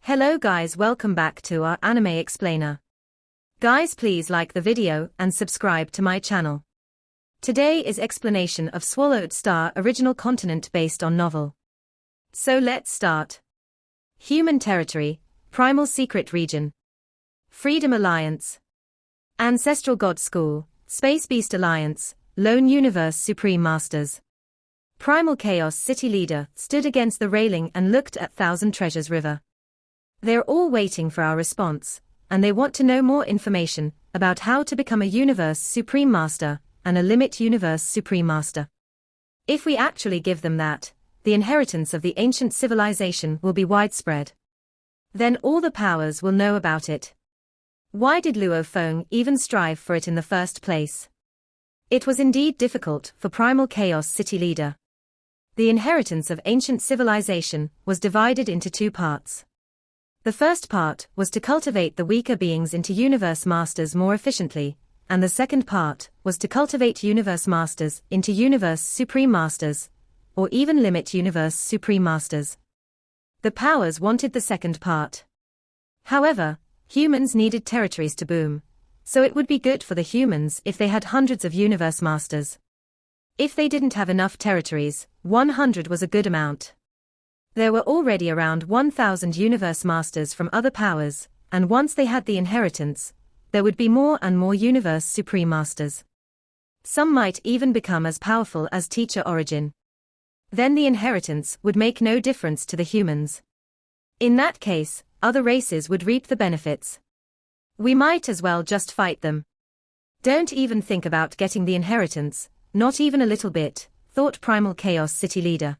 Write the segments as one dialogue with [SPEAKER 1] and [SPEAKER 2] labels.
[SPEAKER 1] Hello guys, welcome back to our anime explainer. Guys, please like the video and subscribe to my channel. Today is explanation of Swallowed Star original continent based on novel. So let's start. Human territory, Primal Secret Region, Freedom Alliance, Ancestral God School, Space Beast Alliance, Lone Universe Supreme Masters. Primal Chaos City Leader stood against the railing and looked at Thousand Treasures River. They're all waiting for our response, and they want to know more information about how to become a Universe Supreme Master and a Limit Universe Supreme Master. If we actually give them that, the inheritance of the ancient civilization will be widespread. Then all the powers will know about it. Why did Luo Feng even strive for it in the first place? It was indeed difficult for Primal Chaos City Leader. The inheritance of ancient civilization was divided into two parts. The first part was to cultivate the weaker beings into Universe Masters more efficiently, and the second part was to cultivate Universe Masters into Universe Supreme Masters, or even Limit Universe Supreme Masters. The powers wanted the second part. However, humans needed territories to boom, so it would be good for the humans if they had hundreds of Universe Masters. If they didn't have enough territories, 100 was a good amount. There were already around 1,000 Universe Masters from other powers, and once they had the inheritance, there would be more and more Universe Supreme Masters. Some might even become as powerful as Teacher Origin. Then the inheritance would make no difference to the humans. In that case, other races would reap the benefits. We might as well just fight them. Don't even think about getting the inheritance, not even a little bit, thought Primal Chaos City Leader.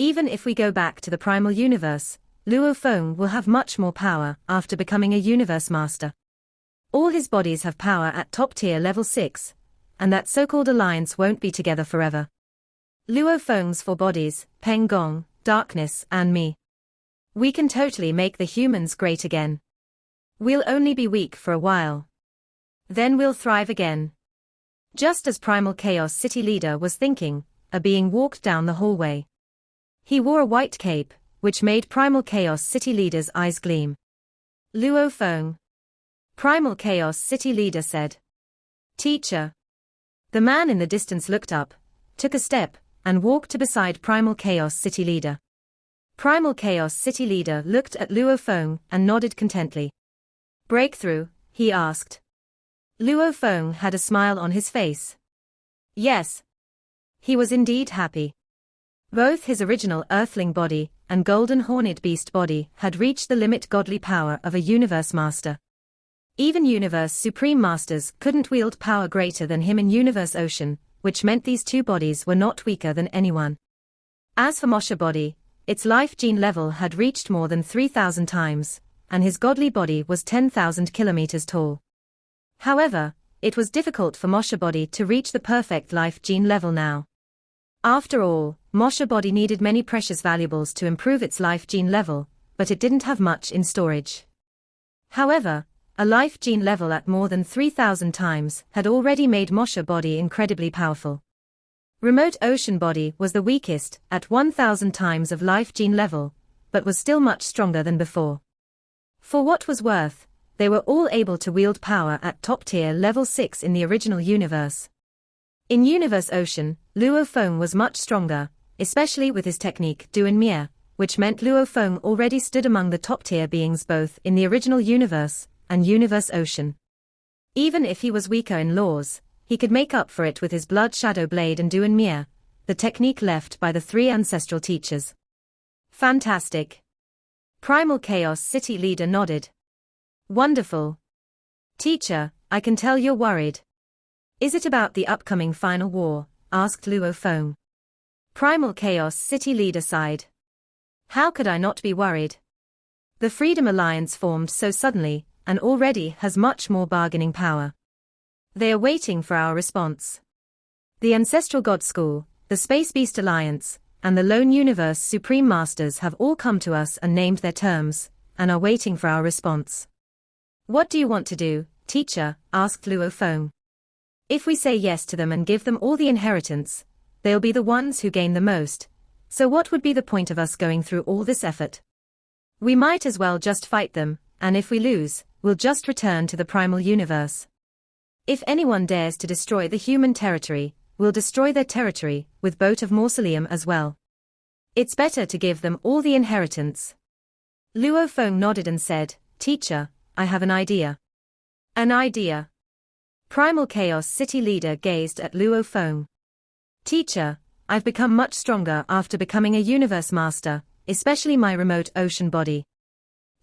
[SPEAKER 1] Even if we go back to the Primal Universe, Luo Feng will have much more power after becoming a Universe Master. All his bodies have power at top tier level 6, and that so-called alliance won't be together forever. Luo Feng's 4 bodies, Peng Gong, Darkness and me. We can totally make the humans great again. We'll only be weak for a while. Then we'll thrive again. Just as Primal Chaos City Leader was thinking, a being walked down the hallway. He wore a white cape, which made Primal Chaos City Leader's eyes gleam. Luo Feng. Primal Chaos City Leader said. Teacher. The man in the distance looked up, took a step, and walked to beside Primal Chaos City Leader. Primal Chaos City Leader looked at Luo Feng and nodded contently. Breakthrough, he asked. Luo Feng had a smile on his face. Yes. He was indeed happy. Both his original Earthling body and Golden Horned Beast body had reached the limit godly power of a Universe Master. Even Universe Supreme Masters couldn't wield power greater than him in Universe Ocean, which meant these two bodies were not weaker than anyone. As for Mosha body, its life gene level had reached more than 3,000 times, and his godly body was 10,000 kilometers tall. However, it was difficult for Mosha body to reach the perfect life gene level now. After all, Mosha body needed many precious valuables to improve its life gene level, but it didn't have much in storage. However, a life gene level at more than 3,000 times had already made Mosha body incredibly powerful. Remote Ocean body was the weakest at 1,000 times of life gene level, but was still much stronger than before. For what was worth, they were all able to wield power at top tier level 6 in the original universe. In Universe Ocean, Luo Feng was much stronger, especially with his technique Duan Mie, which meant Luo Feng already stood among the top tier beings both in the original universe and Universe Ocean. Even if he was weaker in laws, he could make up for it with his Blood Shadow Blade and Duan Mie, the technique left by the 3 ancestral teachers. Fantastic. Primal Chaos City Leader nodded. Wonderful. Teacher, I can tell you're worried. Is it about the upcoming final war? Asked Luo Feng. Primal Chaos City Leader sighed. How could I not be worried? The Freedom Alliance formed so suddenly, and already has much more bargaining power. They are waiting for our response. The Ancestral God School, the Space Beast Alliance, and the Lone Universe Supreme Masters have all come to us and named their terms, and are waiting for our response. What do you want to do, teacher? Asked Luo Feng. If we say yes to them and give them all the inheritance, they'll be the ones who gain the most, so what would be the point of us going through all this effort? We might as well just fight them, and if we lose, we'll just return to the primal universe. If anyone dares to destroy the human territory, we'll destroy their territory, with Boat of Mausoleum as well. It's better to give them all the inheritance. Luo Feng nodded and said, Teacher, I have an idea. An idea? Primal Chaos City leader gazed at Luo Feng. Teacher, I've become much stronger after becoming a universe master, especially my remote ocean body.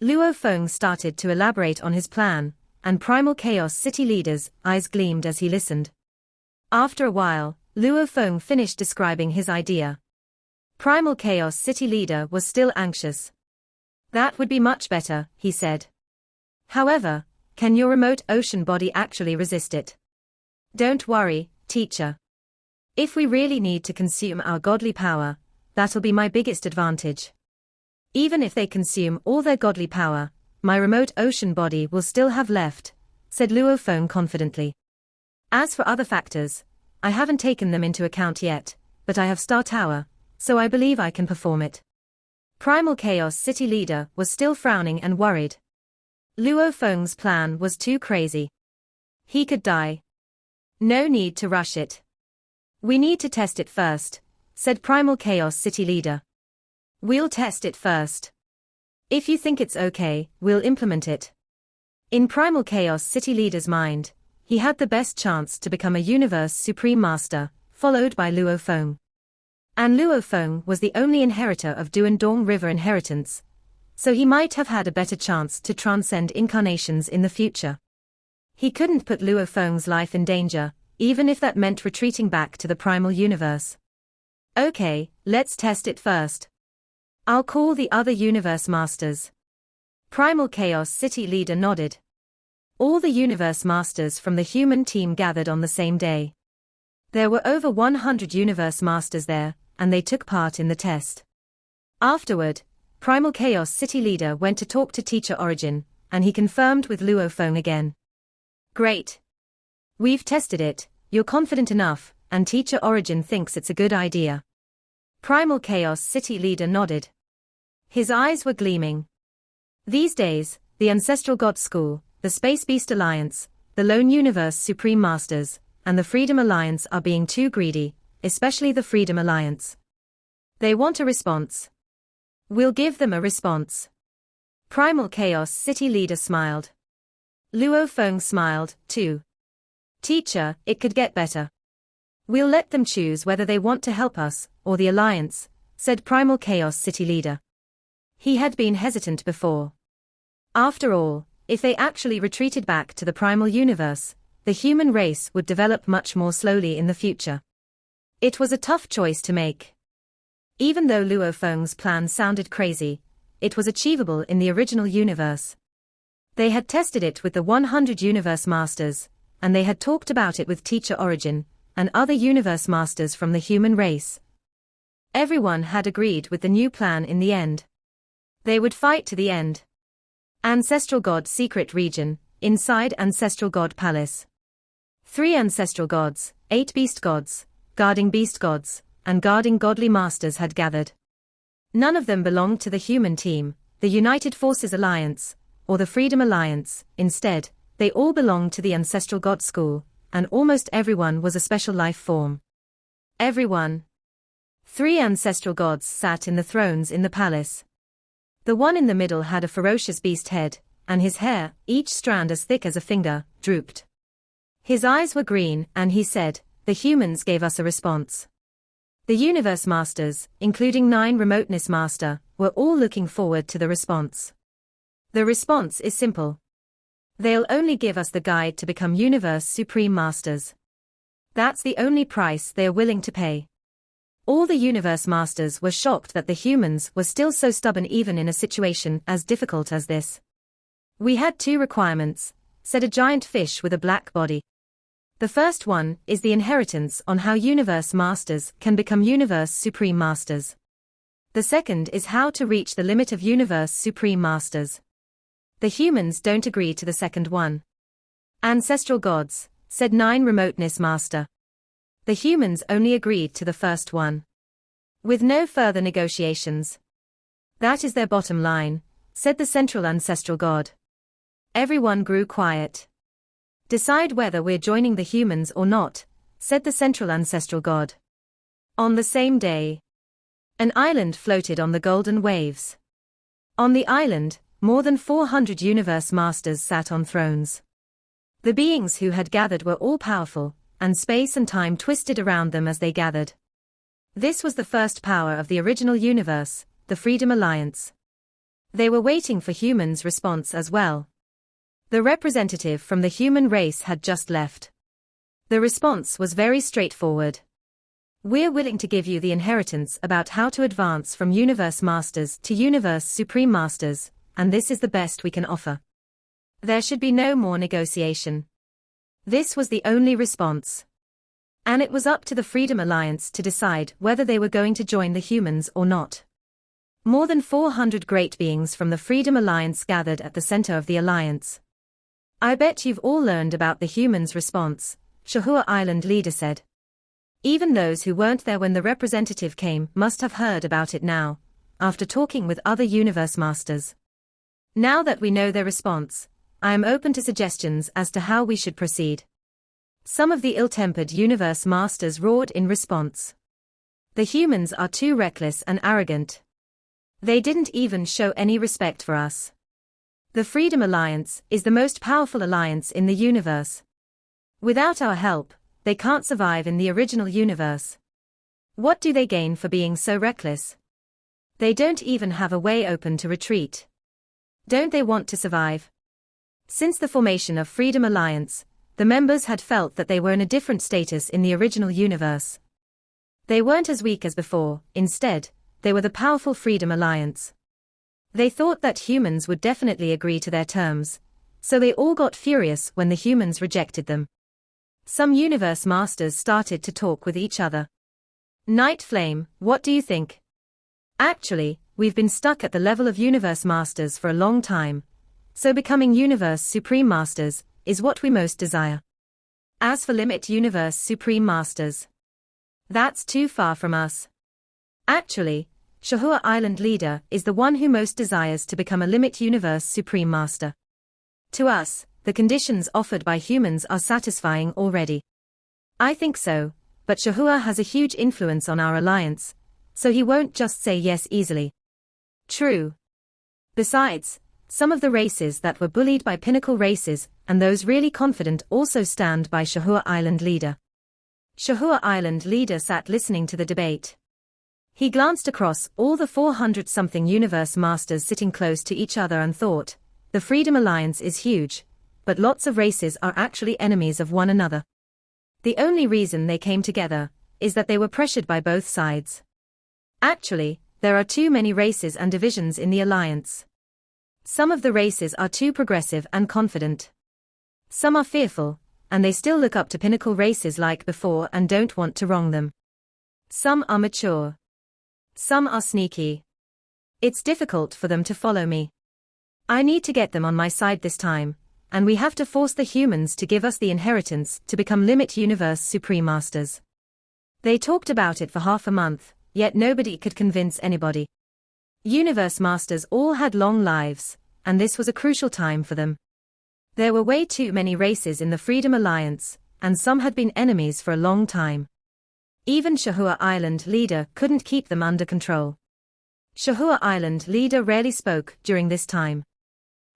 [SPEAKER 1] Luo Feng started to elaborate on his plan, and Primal Chaos City leader's eyes gleamed as he listened. After a while, Luo Feng finished describing his idea. Primal Chaos City leader was still anxious. That would be much better, he said. However, can your remote ocean body actually resist it? Don't worry, teacher. If we really need to consume our godly power, that'll be my biggest advantage. Even if they consume all their godly power, my remote ocean body will still have left, said Luo Feng confidently. As for other factors, I haven't taken them into account yet, but I have Star Tower, so I believe I can perform it. Primal Chaos City leader was still frowning and worried. Luo Feng's plan was too crazy. He could die. No need to rush it. We need to test it first, said Primal Chaos City leader. We'll test it first. If you think it's okay, we'll implement it. In Primal Chaos City leader's mind, he had the best chance to become a universe supreme master, followed by Luo Feng. And Luo Feng was the only inheritor of Duandong River inheritance, so he might have had a better chance to transcend incarnations in the future. He couldn't put Luo Feng's life in danger, even if that meant retreating back to the primal universe. Okay, let's test it first. I'll call the other universe masters. Primal Chaos City leader nodded. All the universe masters from the human team gathered on the same day. There were over 100 universe masters there, and they took part in the test. Afterward, Primal Chaos City leader went to talk to Teacher Origin, and he confirmed with Luo Feng again. Great. We've tested it, you're confident enough, and Teacher Origin thinks it's a good idea. Primal Chaos City leader nodded. His eyes were gleaming. These days, the Ancestral God School, the Space Beast Alliance, the Lone Universe Supreme Masters, and the Freedom Alliance are being too greedy, especially the Freedom Alliance. They want a response. We'll give them a response. Primal Chaos City leader smiled. Luo Feng smiled, too. Teacher, it could get better. We'll let them choose whether they want to help us, or the Alliance, said Primal Chaos City leader. He had been hesitant before. After all, if they actually retreated back to the primal universe, the human race would develop much more slowly in the future. It was a tough choice to make. Even though Luo Feng's plan sounded crazy, it was achievable in the original universe. They had tested it with the 100 universe masters, and they had talked about it with Teacher Origin, and other universe masters from the human race. Everyone had agreed with the new plan in the end. They would fight to the end. Ancestral God Secret Region, inside Ancestral God Palace. 3 ancestral gods, 8 beast gods, guarding beast gods, and guarding godly masters had gathered. None of them belonged to the human team, the United Forces Alliance, or the Freedom Alliance. Instead, they all belonged to the Ancestral God School, and almost everyone was a special life form. Everyone. 3 ancestral gods sat in the thrones in the palace. The one in the middle had a ferocious beast head, and his hair, each strand as thick as a finger, drooped. His eyes were green, and he said, "The humans gave us a response." The universe masters, including 9 remoteness master, were all looking forward to the response. The response is simple. They'll only give us the guide to become universe supreme masters. That's the only price they are willing to pay. All the universe masters were shocked that the humans were still so stubborn even in a situation as difficult as this. We had 2 requirements, said a giant fish with a black body. The first one is the inheritance on how universe masters can become universe supreme masters. The second is how to reach the limit of universe supreme masters. The humans don't agree to the second one. Ancestral gods, said 9 remoteness master. The humans only agreed to the first one. With no further negotiations. That is their bottom line, said the central ancestral god. Everyone grew quiet. Decide whether we're joining the humans or not, said the central ancestral god. On the same day, an island floated on the golden waves. On the island, more than 400 universe masters sat on thrones. The beings who had gathered were all powerful, and space and time twisted around them as they gathered. This was the first power of the original universe, the Freedom Alliance. They were waiting for humans' response as well. The representative from the human race had just left. The response was very straightforward. We're willing to give you the inheritance about how to advance from Universe Masters to Universe Supreme Masters, and this is the best we can offer. There should be no more negotiation. This was the only response. And it was up to the Freedom Alliance to decide whether they were going to join the humans or not. More than 400 great beings from the Freedom Alliance gathered at the center of the alliance. I bet you've all learned about the humans' response, Shahu Island leader said. Even those who weren't there when the representative came must have heard about it now, after talking with other universe masters. Now that we know their response, I am open to suggestions as to how we should proceed. Some of the ill-tempered universe masters roared in response. The humans are too reckless and arrogant. They didn't even show any respect for us. The Freedom Alliance is the most powerful alliance in the universe. Without our help, they can't survive in the original universe. What do they gain for being so reckless? They don't even have a way open to retreat. Don't they want to survive? Since the formation of Freedom Alliance, the members had felt that they were in a different status in the original universe. They weren't as weak as before, instead, they were the powerful Freedom Alliance. They thought that humans would definitely agree to their terms, so they all got furious when the humans rejected them. Some universe masters started to talk with each other. Night Flame, what do you think? Actually, we've been stuck at the level of universe masters for a long time, so becoming universe supreme masters is what we most desire. As for limit universe supreme masters, that's too far from us. Actually, Shahu Island leader is the one who most desires to become a limit universe supreme master. To us, the conditions offered by humans are satisfying already. I think so, but Shahu has a huge influence on our alliance, so he won't just say yes easily. True. Besides, some of the races that were bullied by pinnacle races and those really confident also stand by Shahu Island leader. Shahu Island leader sat listening to the debate. He glanced across all the 400-something universe masters sitting close to each other and thought, the Freedom Alliance is huge, but lots of races are actually enemies of one another. The only reason they came together is that they were pressured by both sides. Actually, there are too many races and divisions in the alliance. Some of the races are too progressive and confident. Some are fearful, and they still look up to pinnacle races like before and don't want to wrong them. Some are mature. Some are sneaky. It's difficult for them to follow me. I need to get them on my side this time, and we have to force the humans to give us the inheritance to become Limit Universe Supreme Masters. They talked about it for half a month, yet nobody could convince anybody. Universe Masters all had long lives, and this was a crucial time for them. There were way too many races in the Freedom Alliance, and some had been enemies for a long time. Even Shahu Island leader couldn't keep them under control. Shahu Island leader rarely spoke during this time.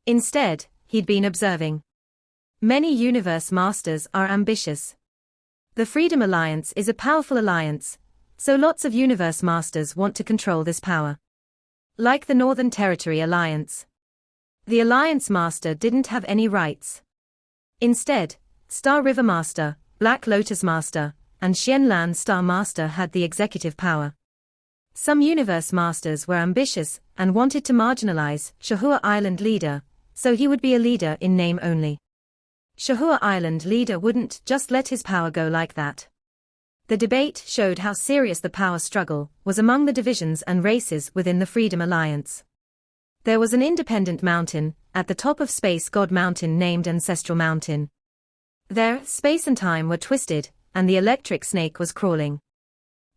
[SPEAKER 1] Instead, he'd been observing. Many universe masters are ambitious. The Freedom Alliance is a powerful alliance, so lots of universe masters want to control this power. Like the Northern Territory Alliance. The Alliance Master didn't have any rights. Instead, Star River Master, Black Lotus Master, and Xianlan Star Master had the executive power. Some universe masters were ambitious and wanted to marginalize Shahu Island leader, so he would be a leader in name only. Shahu Island leader wouldn't just let his power go like that. The debate showed how serious the power struggle was among the divisions and races within the Freedom Alliance. There was an independent mountain at the top of Space God Mountain named Ancestral Mountain. There, space and time were twisted, and the electric snake was crawling.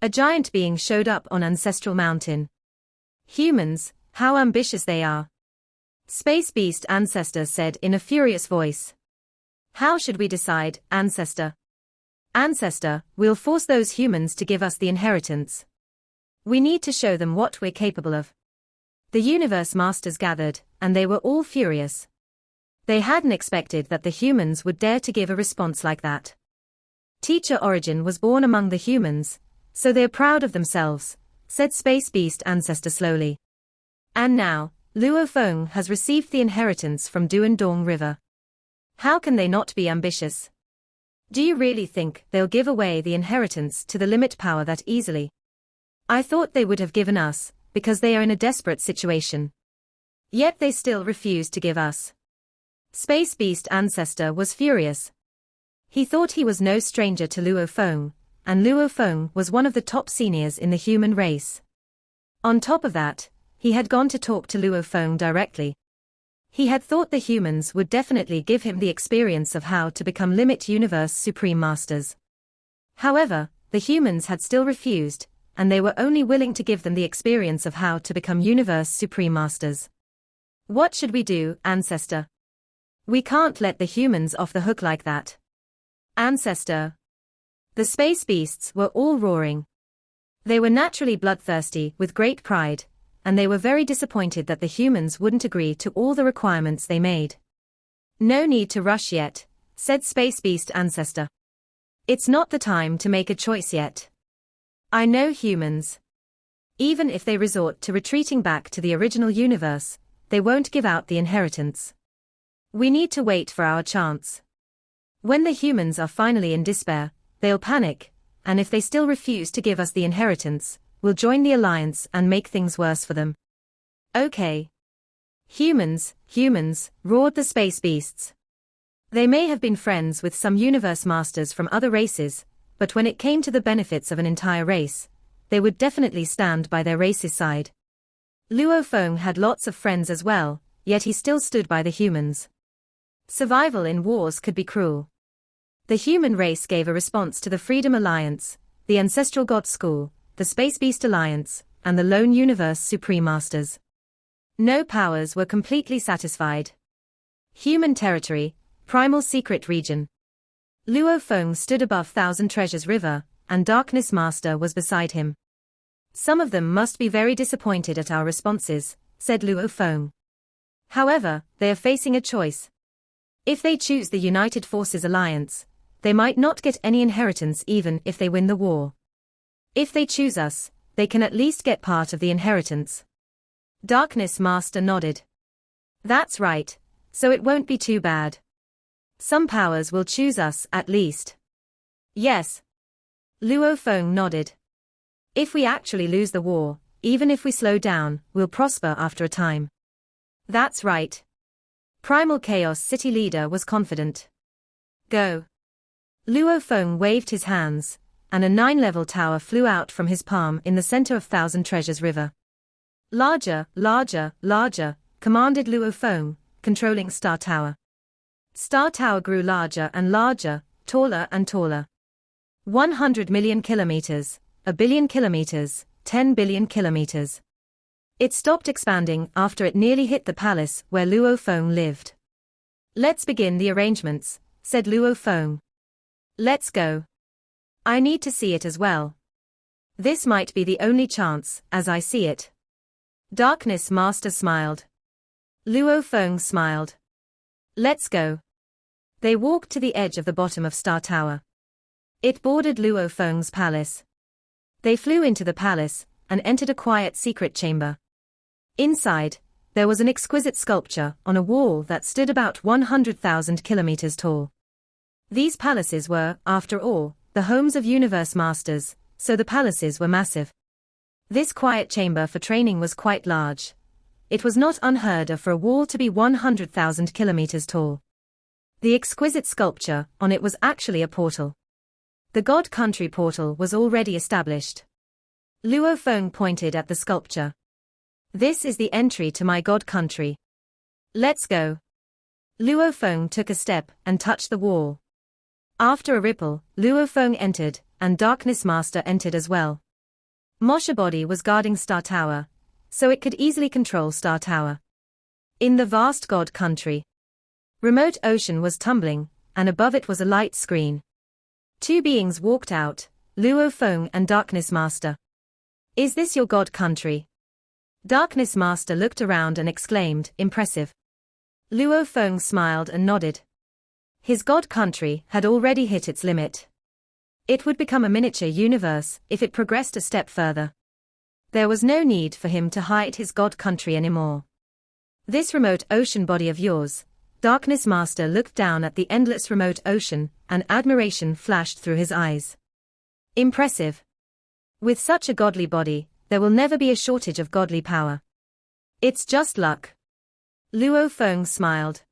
[SPEAKER 1] A giant being showed up on Ancestral Mountain. Humans, how ambitious they are. Space Beast Ancestor said in a furious voice. How should we decide, Ancestor? Ancestor, we'll force those humans to give us the inheritance. We need to show them what we're capable of. The Universe Masters gathered, and they were all furious. They hadn't expected that the humans would dare to give a response like that. Teacher Origin was born among the humans, so they're proud of themselves, said Space Beast Ancestor slowly. And now, Luo Feng has received the inheritance from Duan Dong River. How can they not be ambitious? Do you really think they'll give away the inheritance to the limit power that easily? I thought they would have given us, because they are in a desperate situation. Yet they still refuse to give us. Space Beast Ancestor was furious. He thought he was no stranger to Luo Feng, and Luo Feng was one of the top seniors in the human race. On top of that, he had gone to talk to Luo Feng directly. He had thought the humans would definitely give him the experience of how to become Limit Universe Supreme Masters. However, the humans had still refused, and they were only willing to give them the experience of how to become Universe Supreme Masters. What should we do, Ancestor? We can't let the humans off the hook like that. Ancestor. The space beasts were all roaring. They were naturally bloodthirsty with great pride, and they were very disappointed that the humans wouldn't agree to all the requirements they made. No need to rush yet, said Space Beast Ancestor. It's not the time to make a choice yet. I know humans. Even if they resort to retreating back to the original universe, they won't give out the inheritance. We need to wait for our chance. When the humans are finally in despair, they'll panic, and if they still refuse to give us the inheritance, we'll join the alliance and make things worse for them. Okay. Humans, roared the space beasts. They may have been friends with some universe masters from other races, but when it came to the benefits of an entire race, they would definitely stand by their race's side. Luo Feng had lots of friends as well, yet he still stood by the humans. Survival in wars could be cruel. The human race gave a response to the Freedom Alliance, the Ancestral God School, the Space Beast Alliance, and the Lone Universe Supreme Masters. No powers were completely satisfied. Human territory, primal secret region. Luo Feng stood above Thousand Treasures River, and Darkness Master was beside him. Some of them must be very disappointed at our responses, said Luo Feng. However, they are facing a choice. If they choose the United Forces Alliance, they might not get any inheritance even if they win the war. If they choose us, they can at least get part of the inheritance. Darkness Master nodded. That's right, so it won't be too bad. Some powers will choose us at least. Yes. Luo Feng nodded. If we actually lose the war, even if we slow down, we'll prosper after a time. That's right. Primal Chaos City Leader was confident. Go. Luo Feng waved his hands, and a 9-level tower flew out from his palm in the center of Thousand Treasures River. Larger, larger, larger, commanded Luo Feng, controlling Star Tower. Star Tower grew larger and larger, taller and taller. 100 million kilometers, a billion kilometers, 10 billion kilometers. It stopped expanding after it nearly hit the palace where Luo Feng lived. Let's begin the arrangements, said Luo Feng. Let's go. I need to see it as well. This might be the only chance, as I see it. Darkness Master smiled. Luo Feng smiled. Let's go. They walked to the edge of the bottom of Star Tower. It bordered Luo Feng's palace. They flew into the palace, and entered a quiet secret chamber. Inside, there was an exquisite sculpture on a wall that stood about 100,000 kilometers tall. These palaces were, after all, the homes of universe masters, so the palaces were massive. This quiet chamber for training was quite large. It was not unheard of for a wall to be 100,000 kilometers tall. The exquisite sculpture on it was actually a portal. The God Country portal was already established. Luo Feng pointed at the sculpture. This is the entry to my God Country. Let's go. Luo Feng took a step and touched the wall. After a ripple, Luo Feng entered, and Darkness Master entered as well. Mosha Body was guarding Star Tower, so it could easily control Star Tower. In the vast God country, remote ocean was tumbling, and above it was a light screen. Two beings walked out, Luo Feng and Darkness Master. Is this your God country? Darkness Master looked around and exclaimed, impressive. Luo Feng smiled and nodded. His God country had already hit its limit. It would become a miniature universe if it progressed a step further. There was no need for him to hide his God country anymore. This remote ocean body of yours, Darkness Master looked down at the endless remote ocean, and admiration flashed through his eyes. Impressive. With such a godly body, there will never be a shortage of godly power. It's just luck. Luo Feng smiled.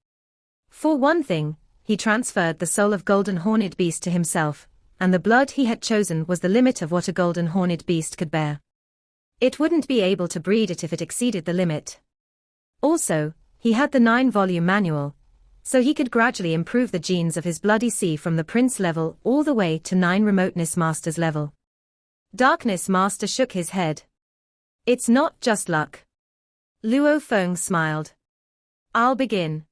[SPEAKER 1] For one thing, he transferred the soul of Golden Horned Beast to himself, and the blood he had chosen was the limit of what a Golden Horned Beast could bear. It wouldn't be able to breed it if it exceeded the limit. Also, he had the 9-volume manual, so he could gradually improve the genes of his bloody sea from the Prince level all the way to 9 Remoteness Masters level. Darkness Master shook his head. It's not just luck. Luo Feng smiled. I'll begin.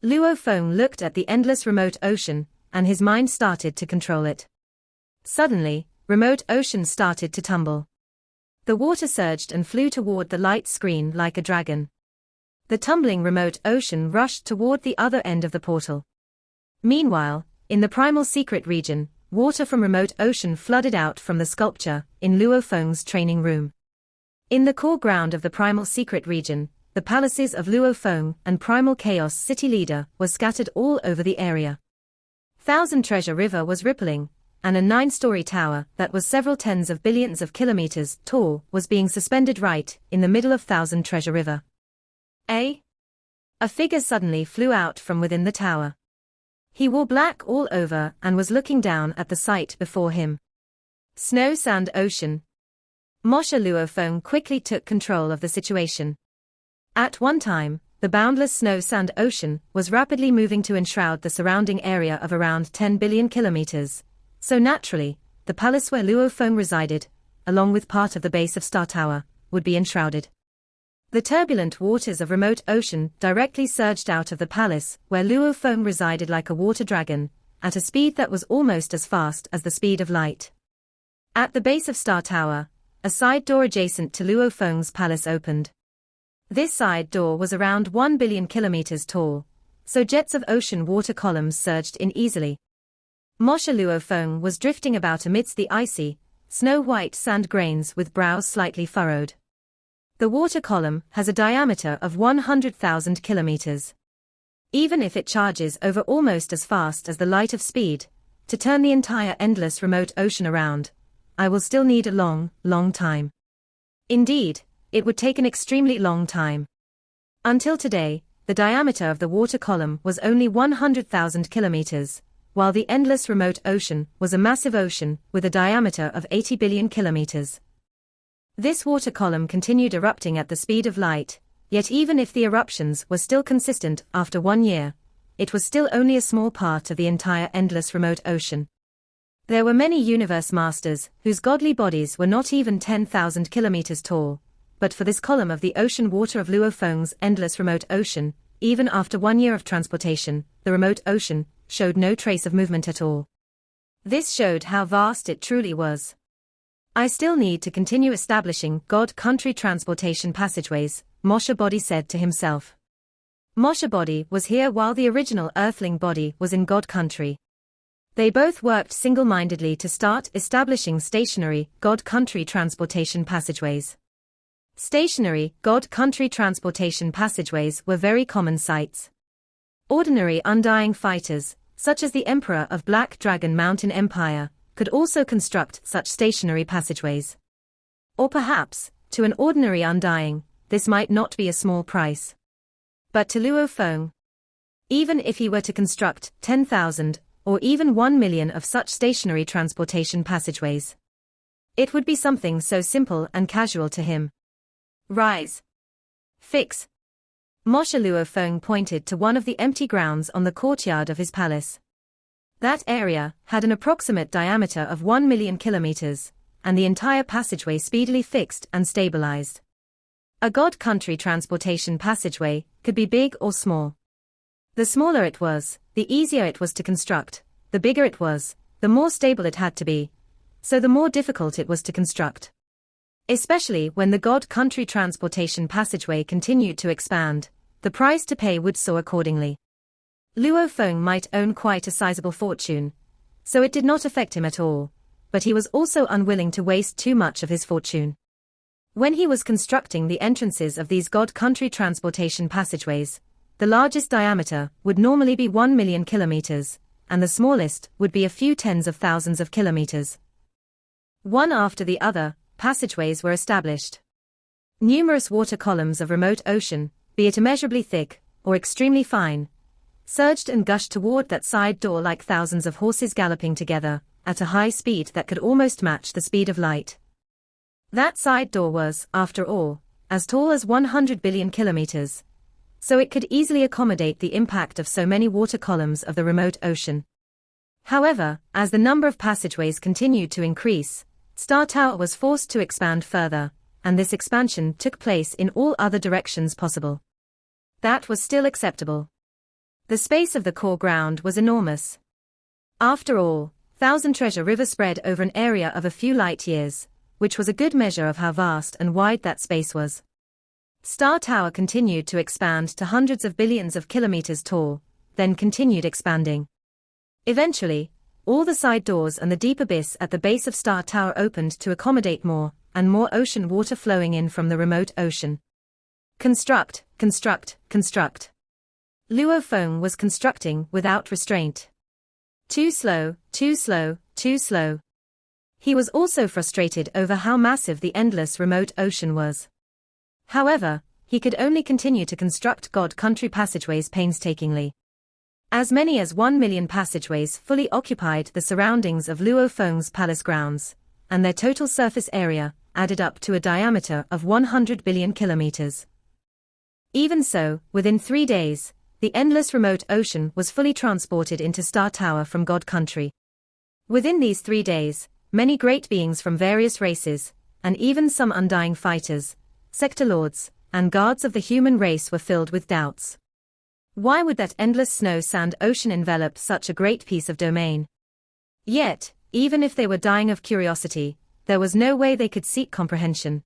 [SPEAKER 1] Luo Feng looked at the endless remote ocean, and his mind started to control it. Suddenly, remote ocean started to tumble. The water surged and flew toward the light screen like a dragon. The tumbling remote ocean rushed toward the other end of the portal. Meanwhile, in the primal secret region, water from remote ocean flooded out from the sculpture in Luo Feng's training room. In the core ground of the primal secret region, the palaces of Luo Feng and Primal Chaos City Leader was scattered all over the area. Thousand Treasure River was rippling, and a 9-story tower that was several tens of billions of kilometers tall was being suspended right in the middle of Thousand Treasure River. A figure suddenly flew out from within the tower. He wore black all over and was looking down at the sight before him. Snow Sand Ocean. Mosha Luo Feng quickly took control of the situation. At one time, the boundless snow sand ocean was rapidly moving to enshroud the surrounding area of around 10 billion kilometers. So naturally, the palace where Luo Feng resided, along with part of the base of Star Tower, would be enshrouded. The turbulent waters of remote ocean directly surged out of the palace where Luo Feng resided like a water dragon, at a speed that was almost as fast as the speed of light. At the base of Star Tower, a side door adjacent to Luo Feng's palace opened. This side door was around 1 billion kilometers tall, so jets of ocean water columns surged in easily. Mosha Luo Feng was drifting about amidst the icy, snow-white sand grains with brows slightly furrowed. The water column has a diameter of 100,000 kilometers. Even if it charges over almost as fast as the light of speed, to turn the entire endless remote ocean around, I will still need a long, long time. Indeed, it would take an extremely long time. Until today, the diameter of the water column was only 100,000 kilometers, while the endless remote ocean was a massive ocean with a diameter of 80 billion kilometers. This water column continued erupting at the speed of light, yet even if the eruptions were still consistent after 1 year, it was still only a small part of the entire endless remote ocean. There were many universe masters whose godly bodies were not even 10,000 kilometers tall, but for this column of the ocean water of Luo Feng's endless remote ocean, even after 1 year of transportation, the remote ocean showed no trace of movement at all. This showed how vast it truly was. I still need to continue establishing God country transportation passageways, Mosha Body said to himself. Mosha Body was here while the original Earthling body was in God country. They both worked single-mindedly to start establishing stationary God country transportation passageways. Stationary God country transportation passageways were very common sights. Ordinary undying fighters, such as the Emperor of Black Dragon Mountain Empire, could also construct such stationary passageways. Or perhaps, to an ordinary undying, this might not be a small price. But to Luo Feng, even if he were to construct 10,000 or even 1 million of such stationary transportation passageways, it would be something so simple and casual to him. Rise. Fix. Mosha Luo Feng pointed to one of the empty grounds on the courtyard of his palace. That area had an approximate diameter of 1 million kilometers, and the entire passageway speedily fixed and stabilized. A God country transportation passageway could be big or small. The smaller it was, the easier it was to construct, the bigger it was, the more stable it had to be, so the more difficult it was to construct. Especially when the God country transportation passageway continued to expand, the price to pay would soar accordingly. Luo Feng might own quite a sizable fortune, so it did not affect him at all, but he was also unwilling to waste too much of his fortune. When he was constructing the entrances of these God country transportation passageways, the largest diameter would normally be 1 million kilometers, and the smallest would be a few tens of thousands of kilometers. One after the other, passageways were established. Numerous water columns of remote ocean, be it immeasurably thick or extremely fine, surged and gushed toward that side door like thousands of horses galloping together, at a high speed that could almost match the speed of light. That side door was, after all, as tall as 100 billion kilometers, so it could easily accommodate the impact of so many water columns of the remote ocean. However, as the number of passageways continued to increase, Star Tower was forced to expand further, and this expansion took place in all other directions possible. That was still acceptable. The space of the core ground was enormous. After all, Thousand Treasure River spread over an area of a few light years, which was a good measure of how vast and wide that space was. Star Tower continued to expand to hundreds of billions of kilometers tall, then continued expanding. Eventually, all the side doors and the deep abyss at the base of Star Tower opened to accommodate more and more ocean water flowing in from the remote ocean. Construct, construct, construct. Luo Feng was constructing without restraint. Too slow, too slow, too slow. He was also frustrated over how massive the endless remote ocean was. However, he could only continue to construct God country passageways painstakingly. As many as 1 million passageways fully occupied the surroundings of Luo Feng's palace grounds, and their total surface area added up to a diameter of 100 billion kilometers. Even so, within 3 days, the endless remote ocean was fully transported into Star Tower from God country. Within these 3 days, many great beings from various races, and even some undying fighters, sector lords, and guards of the human race were filled with doubts. Why would that endless snow-sand ocean envelop such a great piece of domain? Yet, even if they were dying of curiosity, there was no way they could seek comprehension.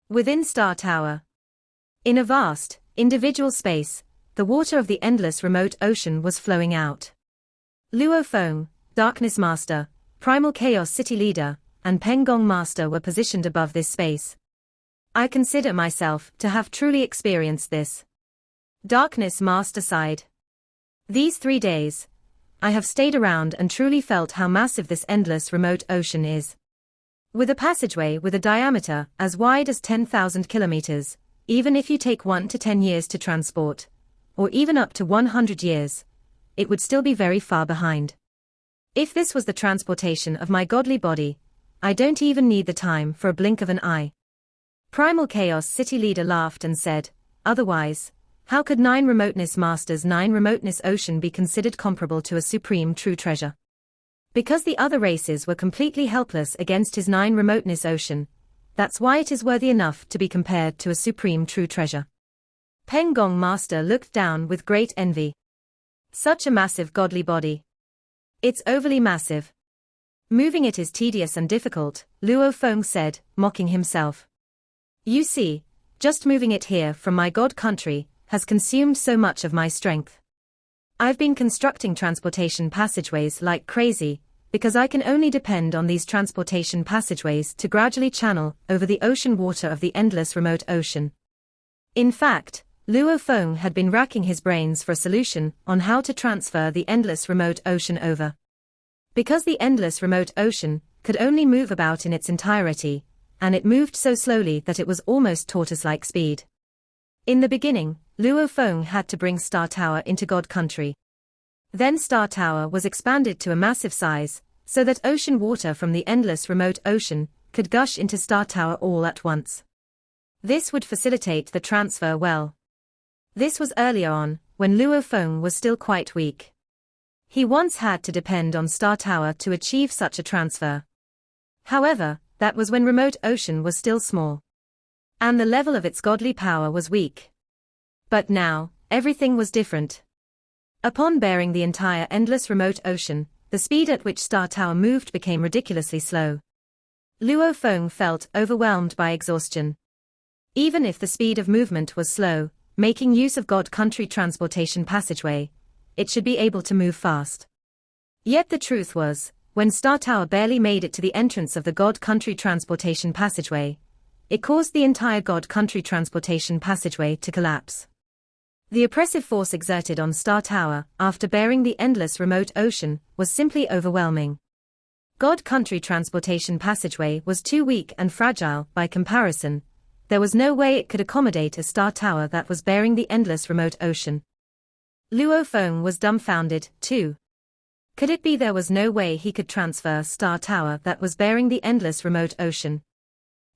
[SPEAKER 1] Within Star Tower, in a vast, individual space, the water of the endless remote ocean was flowing out. Luo Feng, Darkness Master, Primal Chaos City Leader, and Pengong Master were positioned above this space. I consider myself to have truly experienced this. Darkness Master sighed. These 3 days, I have stayed around and truly felt how massive this endless remote ocean is. With a passageway with a diameter as wide as 10,000 kilometers, even if you take 1 to 10 years to transport, or even up to 100 years, it would still be very far behind. If this was the transportation of my godly body, I don't even need the time for a blink of an eye. Primal Chaos City Leader laughed and said, otherwise, how could 9 Remoteness Masters' 9 Remoteness Ocean be considered comparable to a supreme true treasure? Because the other races were completely helpless against his 9 Remoteness Ocean, that's why it is worthy enough to be compared to a supreme true treasure. Pengong Master looked down with great envy. Such a massive godly body. It's overly massive. Moving it is tedious and difficult, Luo Feng said, mocking himself. You see, just moving it here from my god country has consumed so much of my strength. I've been constructing transportation passageways like crazy, because I can only depend on these transportation passageways to gradually channel over the ocean water of the endless remote ocean. In fact, Luo Feng had been racking his brains for a solution on how to transfer the endless remote ocean over. Because the endless remote ocean could only move about in its entirety, and it moved so slowly that it was almost tortoise-like speed. In the beginning, Luo Feng had to bring Star Tower into God country. Then Star Tower was expanded to a massive size, so that ocean water from the endless remote ocean could gush into Star Tower all at once. This would facilitate the transfer well. This was earlier on, when Luo Feng was still quite weak. He once had to depend on Star Tower to achieve such a transfer. However, that was when remote ocean was still small. and the level of its godly power was weak. But now, everything was different. Upon bearing the entire endless remote ocean, the speed at which Star Tower moved became ridiculously slow. Luo Feng felt overwhelmed by exhaustion. Even if the speed of movement was slow, making use of God Country Transportation Passageway, it should be able to move fast. Yet the truth was, when Star Tower barely made it to the entrance of the God Country Transportation Passageway, it caused the entire God Country Transportation Passageway to collapse. The oppressive force exerted on Star Tower after bearing the endless remote ocean was simply overwhelming. God Country Transportation Passageway was too weak and fragile by comparison. There was no way it could accommodate a Star Tower that was bearing the endless remote ocean. Luo Feng was dumbfounded, too. Could it be there was no way he could transfer Star Tower that was bearing the endless remote ocean?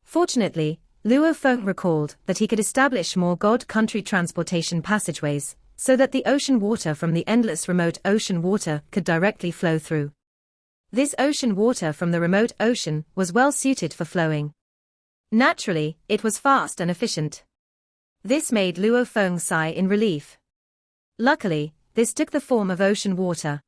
[SPEAKER 1] Fortunately, Luo Feng recalled that he could establish more God Country Transportation Passageways, so that the ocean water from the endless remote ocean water could directly flow through. This ocean water from the remote ocean was well suited for flowing. Naturally, it was fast and efficient. This made Luo Feng sigh in relief. Luckily, this took the form of ocean water.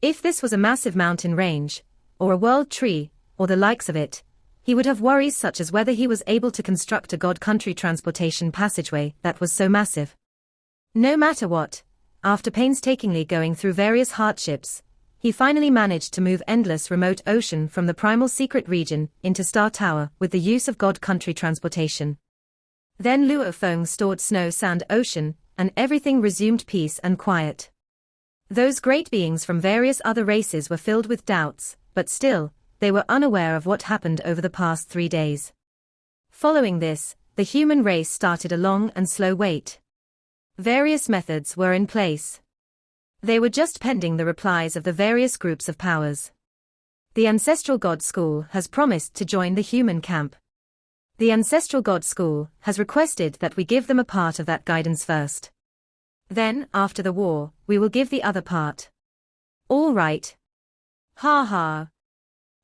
[SPEAKER 1] If this was a massive mountain range, or a world tree, or the likes of it, he would have worries such as whether he was able to construct a God Country Transportation Passageway that was so massive. No matter what, after painstakingly going through various hardships, he finally managed to move endless remote ocean from the primal secret region into Star Tower with the use of God Country Transportation. Then Luo Feng stored snow sand ocean, and everything resumed peace and quiet. Those great beings from various other races were filled with doubts, but still, they were unaware of what happened over the past 3 days. Following this, the human race started a long and slow wait. Various methods were in place. They were just pending the replies of the various groups of powers. The Ancestral God School has promised to join the human camp. The Ancestral God School has requested that we give them a part of that guidance first. Then, after the war, we will give the other part. All right. Ha ha.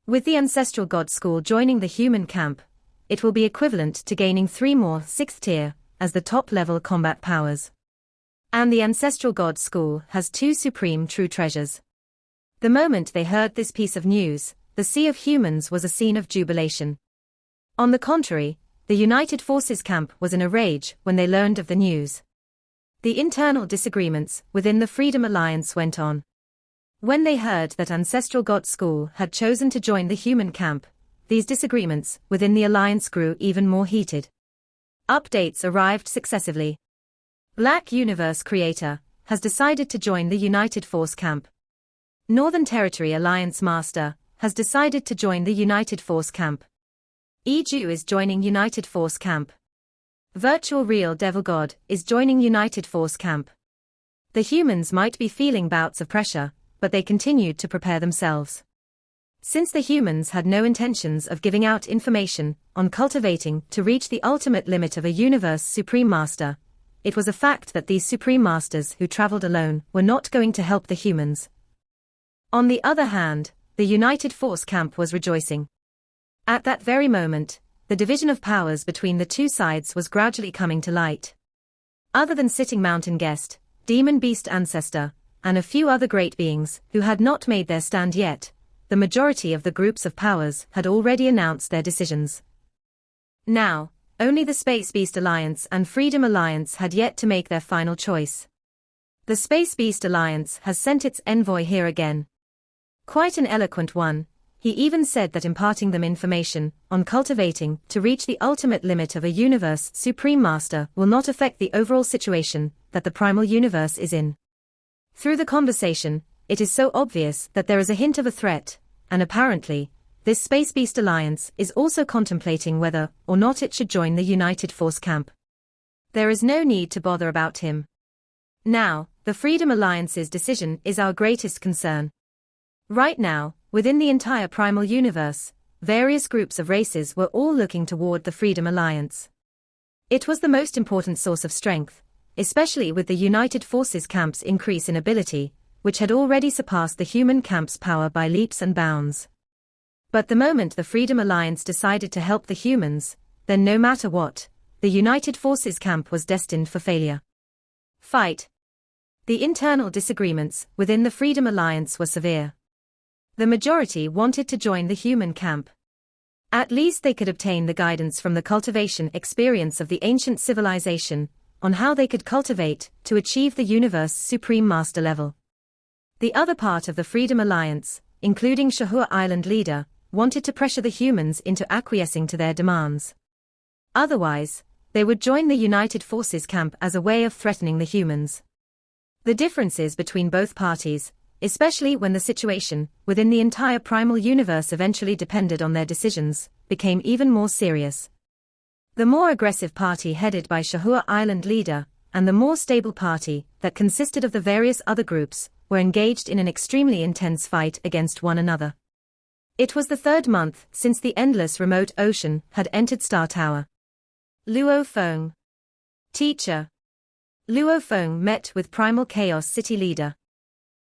[SPEAKER 1] With the Ancestral God School joining the human camp, it will be equivalent to gaining 3 more 6th tier as the top-level combat powers. And the Ancestral God School has 2 supreme true treasures. The moment they heard this piece of news, the sea of humans was a scene of jubilation. On the contrary, the United Forces camp was in a rage when they learned of the news. The internal disagreements within the Freedom Alliance went on. When they heard that Ancestral God School had chosen to join the human camp, these disagreements within the alliance grew even more heated. Updates arrived successively. Black Universe Creator has decided to join the United Force camp. Northern Territory Alliance Master has decided to join the United Force camp. Eju is joining United Force camp. Virtual Real Devil God is joining United Force camp. The humans might be feeling bouts of pressure, but they continued to prepare themselves. Since the humans had no intentions of giving out information on cultivating to reach the ultimate limit of a universe supreme master, it was a fact that these supreme masters who traveled alone were not going to help the humans. On the other hand, the United Force camp was rejoicing. At that very moment, the division of powers between the two sides was gradually coming to light. Other than Sitting Mountain Guest, Demon Beast Ancestor, and a few other great beings who had not made their stand yet, the majority of the groups of powers had already announced their decisions. Now, only the Space Beast Alliance and Freedom Alliance had yet to make their final choice. The Space Beast Alliance has sent its envoy here again. Quite an eloquent one. He even said that imparting them information on cultivating to reach the ultimate limit of a universe supreme master will not affect the overall situation that the primal universe is in. Through the conversation, it is so obvious that there is a hint of a threat, and apparently, this Space Beast Alliance is also contemplating whether or not it should join the United Force camp. There is no need to bother about him. Now, the Freedom Alliance's decision is our greatest concern. Right now, within the entire primal universe, various groups of races were all looking toward the Freedom Alliance. It was the most important source of strength, especially with the United Forces camp's increase in ability, which had already surpassed the human camp's power by leaps and bounds. But the moment the Freedom Alliance decided to help the humans, then no matter what, the United Forces camp was destined for failure. Fight. The internal disagreements within the Freedom Alliance were severe. The majority wanted to join the human camp. At least they could obtain the guidance from the cultivation experience of the ancient civilization on how they could cultivate to achieve the universe's supreme master level. The other part of the Freedom Alliance, including Shahu Island leader, wanted to pressure the humans into acquiescing to their demands. Otherwise, they would join the United Forces camp as a way of threatening the humans. The differences between both parties, especially when the situation within the entire primal universe eventually depended on their decisions, became even more serious. The more aggressive party headed by Shahu Island leader, and the more stable party that consisted of the various other groups, were engaged in an extremely intense fight against one another. It was the third month since the endless remote ocean had entered Star Tower. Luo Feng. Teacher. Luo Feng met with Primal Chaos City leader.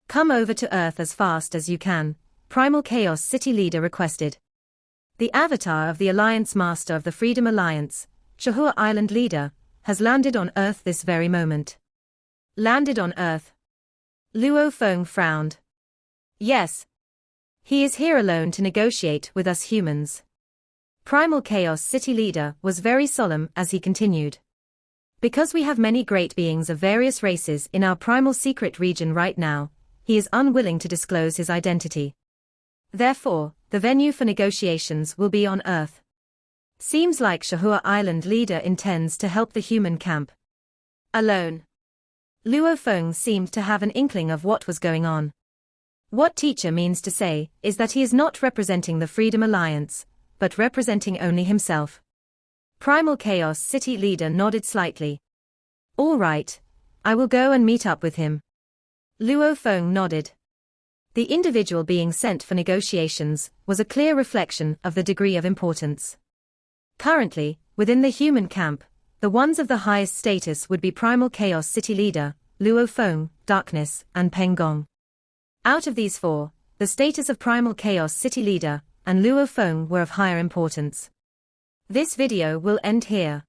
[SPEAKER 1] Come over to Earth as fast as you can, Primal Chaos City leader requested. The avatar of the Alliance Master of the Freedom Alliance, Shahu Island leader, has landed on Earth this very moment. Landed on Earth. Luo Feng frowned. Yes. He is here alone to negotiate with us humans. Primal Chaos City leader was very solemn as he continued. Because we have many great beings of various races in our primal secret region right now, he is unwilling to disclose his identity. Therefore, the venue for negotiations will be on Earth. Seems like Shahu Island leader intends to help the human camp. Alone. Luo Feng seemed to have an inkling of what was going on. What teacher means to say is that he is not representing the Freedom Alliance, but representing only himself. Primal Chaos City leader nodded slightly. All right, I will go and meet up with him. Luo Feng nodded. The individual being sent for negotiations was a clear reflection of the degree of importance. Currently, within the human camp, the ones of the highest status would be Primal Chaos City leader, Luo Feng, Darkness, and Peng Gong. Out of these four, the status of Primal Chaos City leader and Luo Feng were of higher importance. This video will end here.